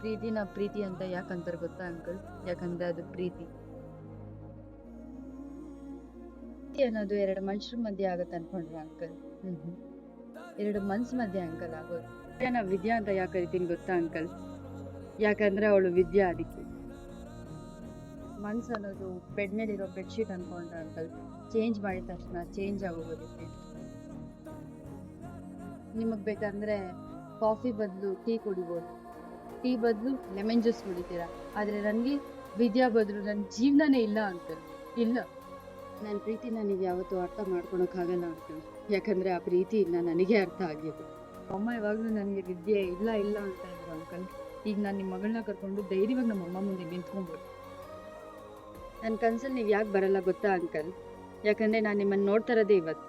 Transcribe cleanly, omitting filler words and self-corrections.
ಪ್ರೀತಿನ ಪ್ರೀತಿ ಅಂತ ಯಾಕೆ ಅಂತಾರೆ ಗೊತ್ತಾ ಅಂಕಲ್? ಯಾಕಂದ್ರೆ ಅದು ಪ್ರೀತಿ. ಪ್ರೀತಿ ಅನ್ನೋದು ಎರಡು ಮನುಷ್ಯರ ಮಧ್ಯೆ ಆಗತ್ತೆ ಅನ್ಕೊಂಡ್ರ ಅಂಕಲ್? ಎರಡು ಮನ್ಸ್ ಮಧ್ಯೆ ಅಂಕಲ್ ಆಗೋದು. ವಿದ್ಯಾನ ವಿದ್ಯಾ ಅಂತ ಯಾಕೆ ಕರಿತೀನಿ ಗೊತ್ತಾ ಅಂಕಲ್? ಯಾಕಂದ್ರೆ ಅವಳು ವಿದ್ಯಾ ಅದಕ್ಕೆ. ಮನ್ಸ್ ಅನ್ನೋದು ಬೆಡ್ ಮೇಲಿರೋ ಬೆಡ್ಶೀಟ್ ಅನ್ಕೊಂಡ್ರ ಅಂಕಲ್? ಚೇಂಜ್ ಮಾಡಿದ ತಕ್ಷಣ ಚೇಂಜ್ ಆಗೋಗೋದಕ್ಕೆ. ನಿಮಗ್ ಬೇಕಂದ್ರೆ ಕಾಫಿ ಬದಲು ಟೀ ಕುಡಿಬೋದು, ಟೀ ಬದಲು ಲೆಮನ್ ಜ್ಯೂಸ್ ಕುಡಿತೀರಾ. ಆದ್ರೆ ನನ್ಗೆ ವಿದ್ಯಾ ಬದಲು ನನ್ನ ಜೀವನನೇ ಇಲ್ಲ ಅಂಕಲ್. ಇಲ್ಲ, ನನ್ನ ಪ್ರೀತಿನ ನೀವು ಯಾವತ್ತೂ ಅರ್ಥ ಮಾಡ್ಕೊಳಕ್ಕಾಗಲ್ಲ ಅಂಕಲ್. ಯಾಕಂದ್ರೆ ಆ ಪ್ರೀತಿಯಿಂದ ನನಗೆ ಅರ್ಥ ಆಗಿದೆ. ಅಮ್ಮ ಯಾವಾಗ್ಲೂ ನನಗೆ ವಿದ್ಯೆ ಇಲ್ಲ ಇಲ್ಲ ಅಂತ ಇದ್ರು ಅಂಕಲ್. ಈಗ ನಾನು ನಿಮ್ಮ ಮಗಳನ್ನ ಕರ್ಕೊಂಡು ಧೈರ್ಯವಾಗಿ ನಮ್ಮ ಅಮ್ಮ ಮುಂದೆ ನಿಂತ್ಕೊಂಡ್ಬಿಟ್ಟು. ನನ್ನ ಕನ್ಸಲ್ಲಿ ನೀವು ಯಾಕೆ ಬರಲ್ಲ ಗೊತ್ತಾ ಅಂಕಲ್? ಯಾಕಂದ್ರೆ ನಾನು ನಿಮ್ಮನ್ನು ನೋಡ್ತಾ ಇರೋದೇ ಇವತ್ತು.